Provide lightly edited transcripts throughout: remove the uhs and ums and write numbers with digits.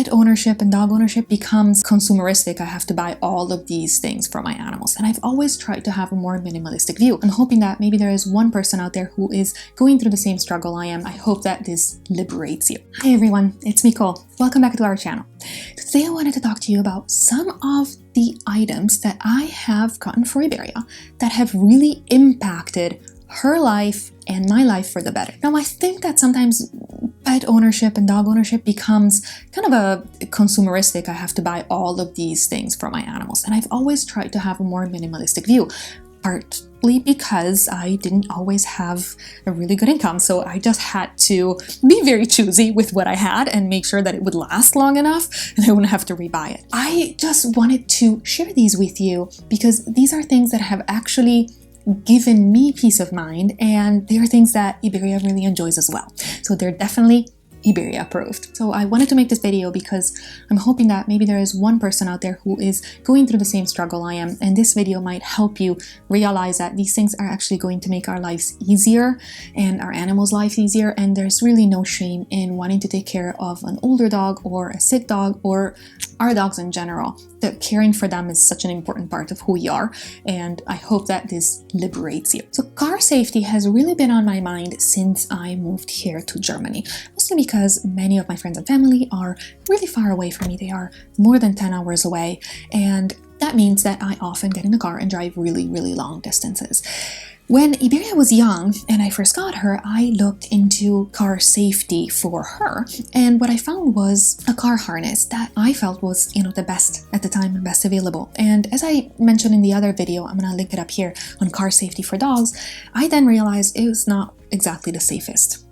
pet ownership and dog ownership becomes consumeristic. I have to buy all of these things for my animals. And I've always tried to have a more minimalistic view. I'm hoping that maybe there is one person out there who is going through the same struggle I am. I hope that this liberates you. Hi everyone, it's Micol. Welcome back to our channel. Today I wanted to talk to you about some of the items that I have gotten for Iberia that have really impacted her life and my life for the better. Now, I think that sometimes pet ownership and dog ownership becomes kind of a consumeristic. I have to buy all of these things for my animals. And I've always tried to have a more minimalistic view, partly because I didn't always have a really good income. So I just had to be very choosy with what I had and make sure that it would last long enough and I wouldn't have to rebuy it. I just wanted to share these with you because these are things that have actually given me peace of mind, and they are things that Iberia really enjoys as well. So they're definitely Iberia approved. So I wanted to make this video because I'm hoping that maybe there is one person out there who is going through the same struggle I am, and this video might help you realize that these things are actually going to make our lives easier and our animals' life easier, and there's really no shame in wanting to take care of an older dog or a sick dog or our dogs in general. That caring for them is such an important part of who we are, and I hope that this liberates you. So car safety has really been on my mind since I moved here to Germany, mostly because many of my friends and family are really far away from me. They are more than 10 hours away, and that means that I often get in the car and drive really, really long distances. When Iberia was young and I first got her, I looked into car safety for her, and what I found was a car harness that I felt was, the best at the time and best available. And as I mentioned in the other video, I'm gonna link it up here on car safety for dogs, I then realized it was not exactly the safest.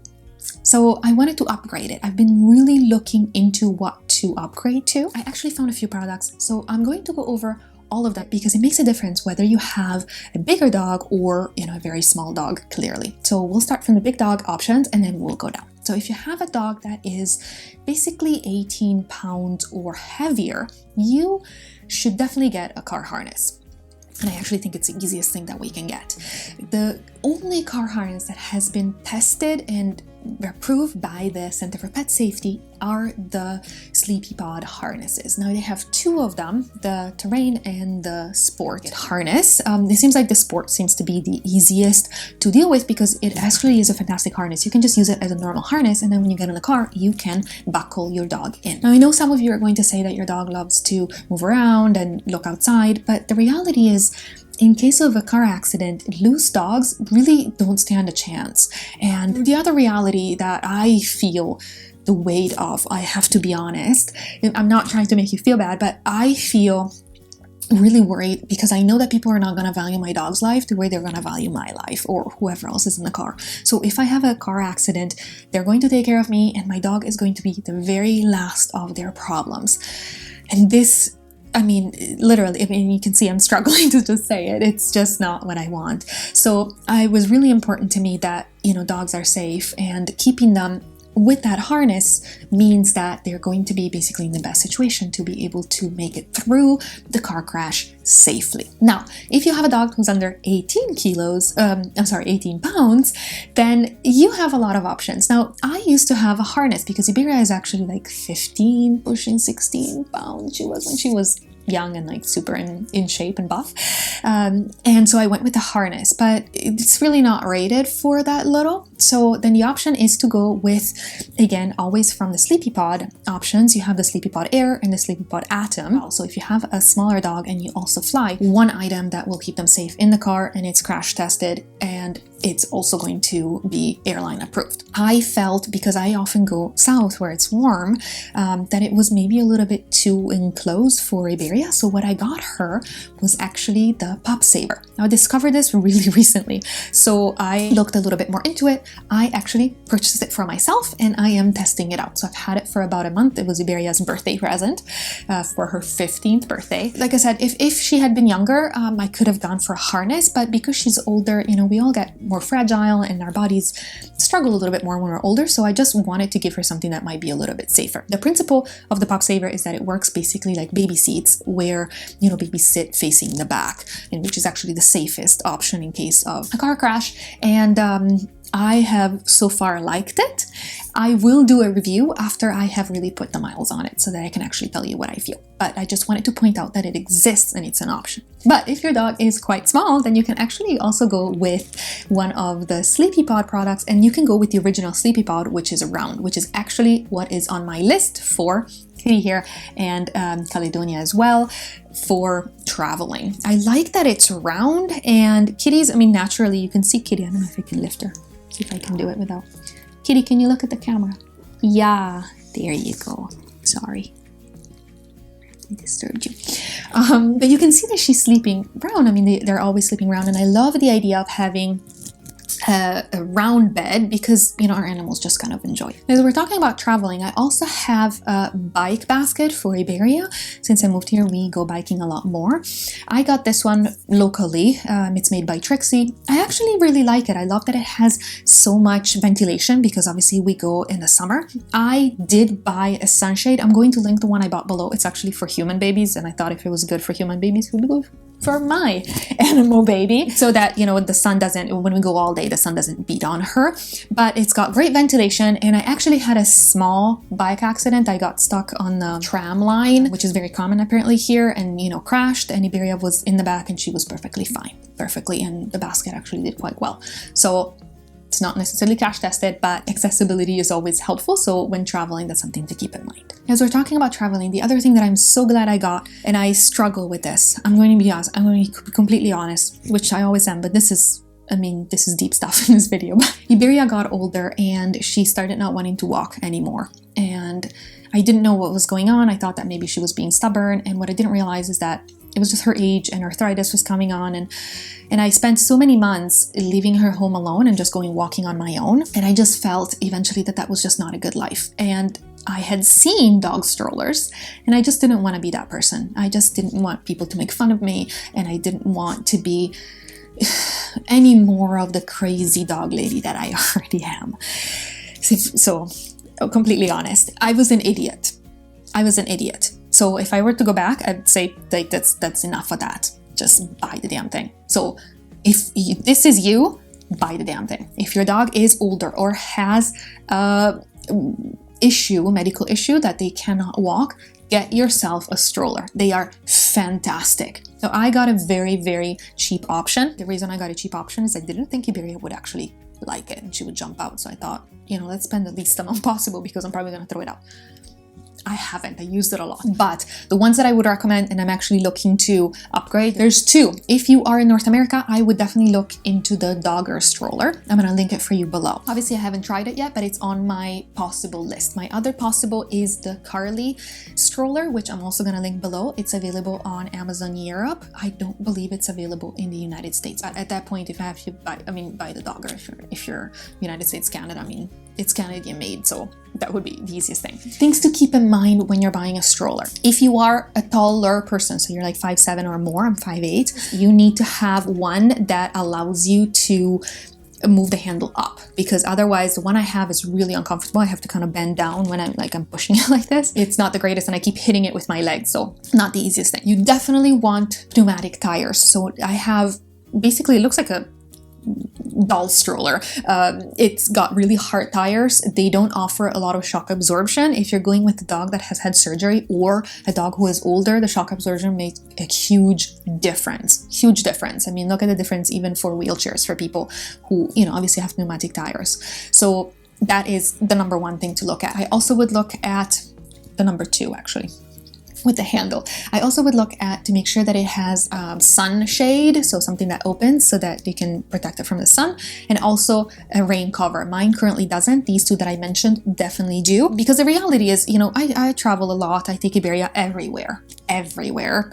So I wanted to upgrade it. I've been really looking into what to upgrade to. I actually found a few products, so I'm going to go over all of that because it makes a difference whether you have a bigger dog or a very small dog, clearly. So we'll start from the big dog options and then we'll go down. So if you have a dog that is basically 18 pounds or heavier, you should definitely get a car harness. And I actually think it's the easiest thing that we can get. The only car harness that has been tested and approved by the Center for Pet Safety are the Sleepypod harnesses. Now they have two of them, the Terrain and the Sport harness. It seems like the Sport seems to be the easiest to deal with because it actually is a fantastic harness. You can just use it as a normal harness, and then when you get in the car, you can buckle your dog in. Now I know some of you are going to say that your dog loves to move around and look outside, but the reality is, in case of a car accident, loose dogs really don't stand a chance. And the other reality that I feel the weight of, I have to be honest, and I'm not trying to make you feel bad, but I feel really worried because I know that people are not going to value my dog's life the way they're going to value my life or whoever else is in the car. So if I have a car accident, they're going to take care of me and my dog is going to be the very last of their problems. And this, literally, you can see I'm struggling to just say it. It's just not what I want. So it was really important to me that, dogs are safe, and keeping them with that harness means that they're going to be basically in the best situation to be able to make it through the car crash safely. Now, if you have a dog who's under 18 pounds, then you have a lot of options. Now, I used to have a harness because Iberia is actually like 15, pushing 16 pounds. She was when she was young and like super in shape and buff. And so I went with the harness, but it's really not rated for that little. So then the option is to go with, again, always from the Sleepypod options, you have the Sleepypod Air and the Sleepypod Atom. Also, if you have a smaller dog and you also fly, one item that will keep them safe in the car, and it's crash tested, and it's also going to be airline approved. I felt, because I often go south where it's warm, that it was maybe a little bit too enclosed for Iberia. So what I got her was actually the Pupsaver. Now I discovered this really recently, so I looked a little bit more into it. I actually purchased it for myself and I am testing it out. So I've had it for about a month. It was Iberia's birthday present for her 15th birthday. Like I said, if she had been younger, I could have gone for a harness, but because she's older, we all get more fragile and our bodies struggle a little bit more when we're older. So I just wanted to give her something that might be a little bit safer. The principle of the Pupsaver is that it works basically like baby seats, where babies sit facing the back, and which is actually the safest option in case of a car crash. And I have so far liked it. I will do a review after I have really put the miles on it so that I can actually tell you what I feel. But I just wanted to point out that it exists and it's an option. But if your dog is quite small, then you can actually also go with one of the Sleepypod products, and you can go with the original Sleepypod, which is round, which is actually what is on my list for Kitty here and Caledonia as well for traveling. I like that it's round, and kitties, I mean, naturally you can see Kitty. I don't know if I can lift her. See if I can do it without. Kitty, can you look at the camera? Yeah, there you go. Sorry, I disturbed you. But you can see that she's sleeping round. I mean, they're always sleeping round, and I love the idea of having a round bed because, you know, our animals just kind of enjoy it. As we're talking about traveling, I also have a bike basket for Iberia. Since I moved here, we go biking a lot more. I got this one locally. It's made by Trixie. I actually really like it. I love that it has so much ventilation because obviously we go in the summer. I did buy a sunshade. I'm going to link the one I bought below. It's actually for human babies, and I thought if it was good for human babies, it would be good for my animal baby, so that, you know, the sun doesn't, when we go all day, the sun doesn't beat on her. But it's got great ventilation, and I actually had a small bike accident. I got stuck on the tram line, which is very common apparently here, and, you know, crashed, and Iberia was in the back and she was perfectly fine, and the basket actually did quite well. So it's not necessarily crash tested, but accessibility is always helpful. So when traveling, that's something to keep in mind. As we're talking about traveling, the other thing that I'm so glad I got, and I struggle with this, I'm going to be honest, I'm going to be completely honest, which I always am, but this is, I mean, this is deep stuff in this video. Iberia got older and she started not wanting to walk anymore. And I didn't know what was going on. I thought that maybe she was being stubborn. And what I didn't realize is that it was just her age and arthritis was coming on, and I spent so many months leaving her home alone and just going walking on my own. And I just felt eventually that that was just not a good life. And I had seen dog strollers, and I just didn't want to be that person. I just didn't want people to make fun of me, and I didn't want to be any more of the crazy dog lady that I already am. So, completely honest, I was an idiot. So if I were to go back, I'd say like that's enough of that. Just buy the damn thing. So if this is you, buy the damn thing. If your dog is older or has a medical issue that they cannot walk, get yourself a stroller. They are fantastic. So I got a very, very cheap option. The reason I got a cheap option is I didn't think Iberia would actually like it and she would jump out. So I thought, you know, let's spend the least amount possible because I'm probably going to throw it out. I haven't. I used it a lot. But the ones that I would recommend, and I'm actually looking to upgrade, there's two. If you are in North America, I would definitely look into the Dogger stroller. I'm going to link it for you below. Obviously, I haven't tried it yet, but it's on my possible list. My other possible is the Karlie stroller, which I'm also going to link below. It's available on Amazon Europe. I don't believe it's available in the United States. But at that point, if I have to buy, buy the Dogger. If you're United States, Canada, I mean, it's Canadian made, so that would be the easiest thing. Things to keep in mind when you're buying a stroller. If you are a taller person, so you're like 5'7" or more, I'm 5'8", you need to have one that allows you to move the handle up, because otherwise the one I have is really uncomfortable. I have to kind of bend down when I'm pushing it like this. It's not the greatest, and I keep hitting it with my legs, so not the easiest thing. You definitely want pneumatic tires. So I have, basically it looks like a doll stroller. It's got really hard tires. They don't offer a lot of shock absorption. If you're going with a dog that has had surgery or a dog who is older, the shock absorption makes a huge difference. Huge difference. I mean, look at the difference even for wheelchairs for people who, you know, obviously have pneumatic tires. So that is the number one thing to look at. I also would look at the number two, actually, with the handle. I also would look at to make sure that it has sunshade, so something that opens so that you can protect it from the sun, and also a rain cover. Mine currently doesn't. These two that I mentioned definitely do, because the reality is, you know, I travel a lot. I take Iberia everywhere,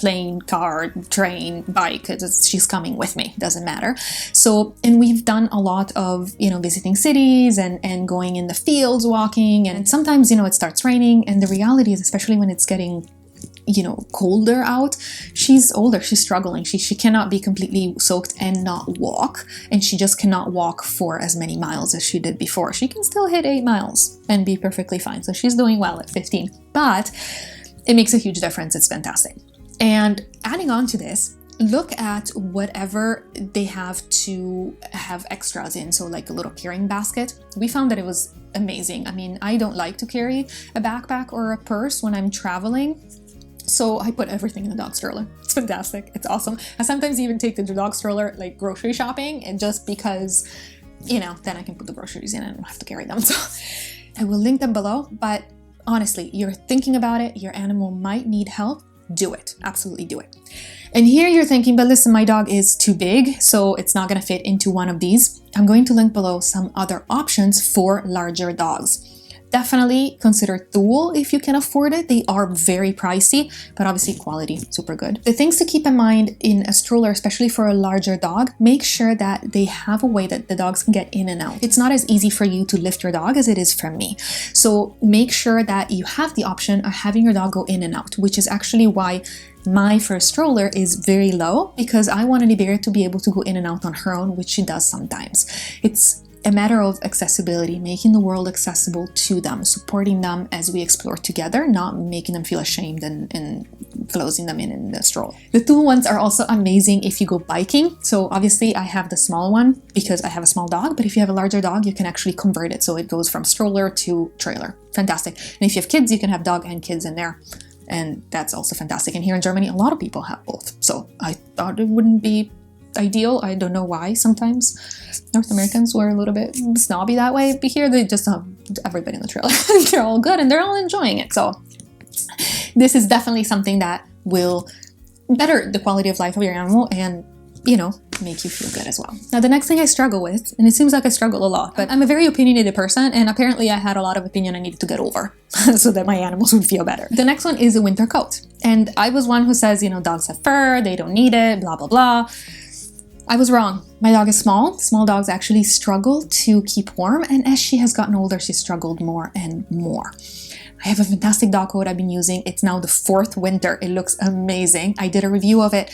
plane, car, train, bike. She's coming with me, doesn't matter. So, and we've done a lot of, you know, visiting cities and going in the fields, walking, and sometimes, you know, it starts raining, and the reality is, especially when it's getting, you know, colder out, she's older, she's struggling, she cannot be completely soaked and not walk, and she just cannot walk for as many miles as she did before. She can still hit 8 miles and be perfectly fine, so she's doing well at 15, but it makes a huge difference. It's fantastic. And adding on to this, look at whatever they have to have extras in. So like a little carrying basket. We found that it was amazing. I mean, I don't like to carry a backpack or a purse when I'm traveling. So I put everything in the dog stroller. It's fantastic. It's awesome. I sometimes even take the dog stroller like grocery shopping, and just because, you know, then I can put the groceries in and I don't have to carry them. So I will link them below. But honestly, you're thinking about it, your animal might need help, do it. Absolutely do it. And here you're thinking, but listen, my dog is too big, so it's not going to fit into one of these. I'm going to link below some other options for larger dogs. Definitely consider Thule if you can afford it. They are very pricey, but obviously quality, super good. The things to keep in mind in a stroller, especially for a larger dog, make sure that they have a way that the dogs can get in and out. It's not as easy for you to lift your dog as it is for me. So make sure that you have the option of having your dog go in and out, which is actually why my first stroller is very low, because I wanted Iberia to be able to go in and out on her own, which she does sometimes. It's a matter of accessibility, making the world accessible to them, supporting them as we explore together, not making them feel ashamed and closing them in the stroller. The Thule ones are also amazing if you go biking. So obviously I have the small one because I have a small dog, but if you have a larger dog, you can actually convert it. So it goes from stroller to trailer. Fantastic. And if you have kids, you can have dog and kids in there. And that's also fantastic. And here in Germany, a lot of people have both. So I thought it wouldn't be ideal. I don't know why sometimes North Americans were a little bit snobby that way, but here they just have everybody in the trailer. They're all good and they're all enjoying it. So this is definitely something that will better the quality of life of your animal and, you know, make you feel good as well. Now, the next thing I struggle with, and it seems like I struggle a lot, but I'm a very opinionated person, and apparently I had a lot of opinion I needed to get over so that my animals would feel better. The next one is a winter coat. And I was one who says, you know, dogs have fur, they don't need it, blah, blah, blah. I was wrong. My dog is small. Small dogs actually struggle to keep warm, and as she has gotten older, she struggled more and more. I have a fantastic dog coat I've been using. It's now the 4th winter. It looks amazing. I did a review of it.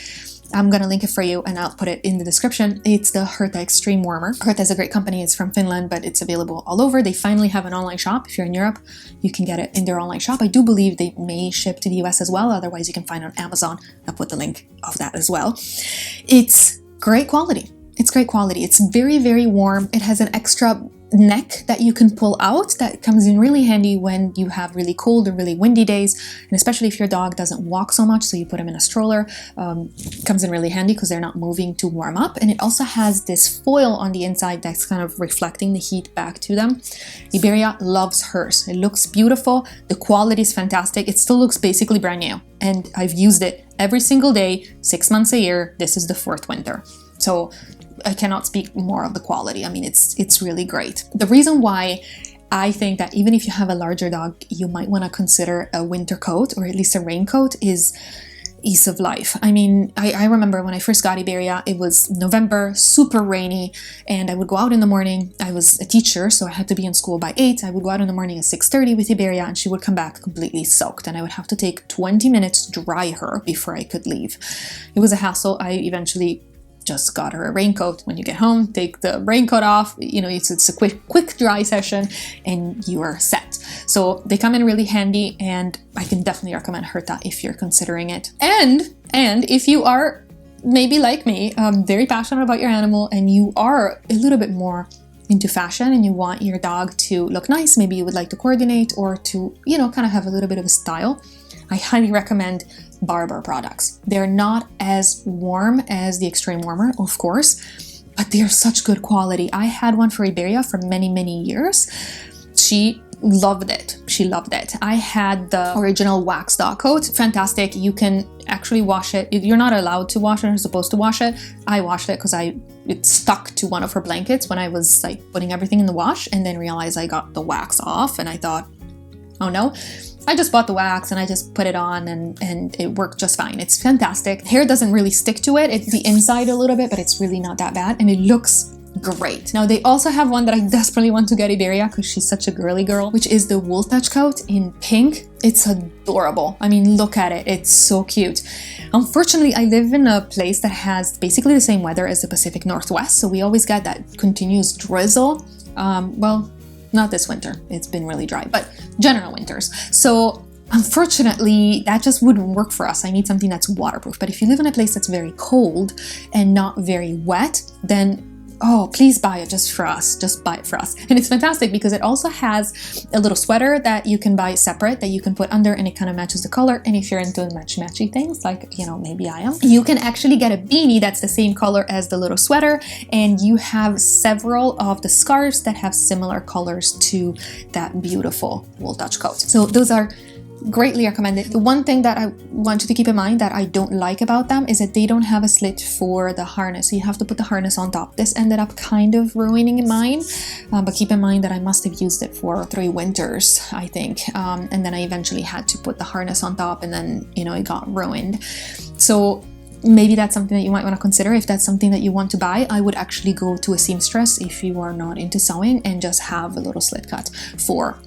I'm gonna link it for you and I'll put it in the description. It's the Herta Extreme Warmer. Herta is a great company. It's from Finland, but it's available all over. They finally have an online shop. If you're in Europe, you can get it in their online shop. I do believe they may ship to the US as well. Otherwise, you can find it on Amazon. I'll put the link of that as well. It's great quality. It's great quality. It's very, very warm. It has an extra neck that you can pull out that comes in really handy when you have really cold or really windy days, and especially if your dog doesn't walk so much, so you put him in a stroller. Comes in really handy because they're not moving to warm up. And it also has this foil on the inside that's kind of reflecting the heat back to them. Iberia loves hers. It looks beautiful. The quality is fantastic. It still looks basically brand new, and I've used it every single day, 6 months a year. This is the 4th winter. So I cannot speak more of the quality. I mean, it's really great. The reason why I think that even if you have a larger dog, you might want to consider a winter coat or at least a raincoat is ease of life. I mean, I remember when I first got Iberia, it was November, super rainy, and I would go out in the morning. I was a teacher, so I had to be in school by 8. I would go out in the morning at 6:30 with Iberia, and she would come back completely soaked, and I would have to take 20 minutes to dry her before I could leave. It was a hassle. I eventually just got her a raincoat. When you get home, take the raincoat off. You know, it's a quick dry session and you are set. So they come in really handy, and I can definitely recommend Herta if you're considering it. And if you are maybe like me, very passionate about your animal, and you are a little bit more into fashion and you want your dog to look nice, maybe you would like to coordinate or to, you know, kind of have a little bit of a style, I highly recommend Barbour products. They're not as warm as the Extreme Warmer, of course, but they're such good quality. I had one for Iberia for many, many years. She loved it. She loved it. I had the original wax dog coat. Fantastic. You can actually wash it. You're not allowed to wash it. You're supposed to wash it. I washed it because it stuck to one of her blankets when I was like putting everything in the wash, and then realized I got the wax off, and I thought, oh no. I just bought the wax and I just put it on and it worked just fine. It's fantastic. Hair doesn't really stick to it. It's the inside a little bit, but it's really not that bad, and it looks great. Now they also have one that I desperately want to get Iberia because she's such a girly girl, which is the Wool Touch coat in pink. It's adorable. I mean, look at it. It's so cute. Unfortunately, I live in a place that has basically the same weather as the Pacific Northwest, so we always get that continuous drizzle. Well, not this winter. It's been really dry, but general winters. So Unfortunately, that just wouldn't work for us. I need something that's waterproof. But if you live in a place that's very cold and not very wet, then oh, please buy it just for us. Just buy it for us. And it's fantastic because it also has a little sweater that you can buy separate that you can put under, and it kind of matches the color. And if you're into matchy things, like, you know, maybe I am, you can actually get a beanie that's the same color as the little sweater. And you have several of the scarves that have similar colors to that beautiful wool Dutch coat. So those are greatly recommended. The one thing that I want you to keep in mind that I don't like about them is that they don't have a slit for the harness. So you have to put the harness on top. This ended up kind of ruining mine, but keep in mind that I must have used it for 3 winters, I think. And then I eventually had to put the harness on top, and then, you know, it got ruined. So maybe that's something that you might want to consider. If that's something that you want to buy, I would actually go to a seamstress if you are not into sewing and just have a little slit cut for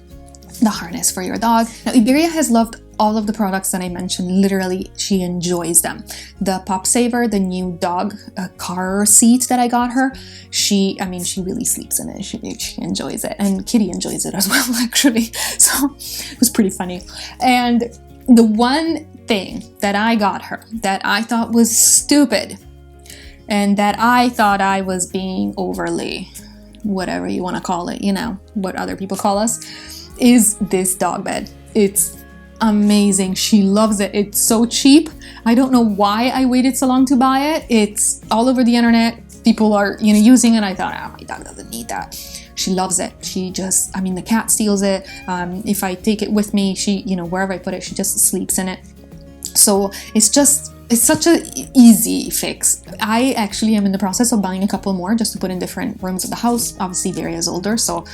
the harness for your dog. Now, Iberia has loved all of the products that I mentioned. Literally, she enjoys them. The Pupsaver, the new dog car seat that I got her, she really sleeps in it. She enjoys it, and Kitty enjoys it as well, actually. So it was pretty funny. And the one thing that I got her that I thought was stupid, and that I thought I was being overly, whatever you want to call it, you know, what other people call us, is this dog bed. It's amazing. She loves it. It's so cheap. I don't know why I waited so long to buy it. It's all over the internet. People are, you know, using it. I thought, oh, my dog doesn't need that. She loves it. She just, I mean, the cat steals it. If I take it with me, she, you know, wherever I put it, she just sleeps in it. So it's such an easy fix. I actually am in the process of buying a couple more just to put in different rooms of the house. Obviously, Iberia is older, so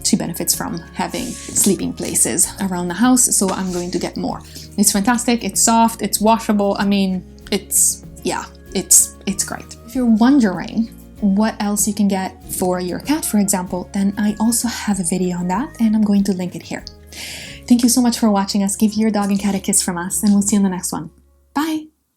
she benefits from having sleeping places around the house, so I'm going to get more. It's fantastic, it's soft, it's washable. I mean, it's great. If you're wondering what else you can get for your cat, for example, then I also have a video on that, and I'm going to link it here. Thank you so much for watching us. Give your dog and cat a kiss from us, and we'll see you in the next one. Bye!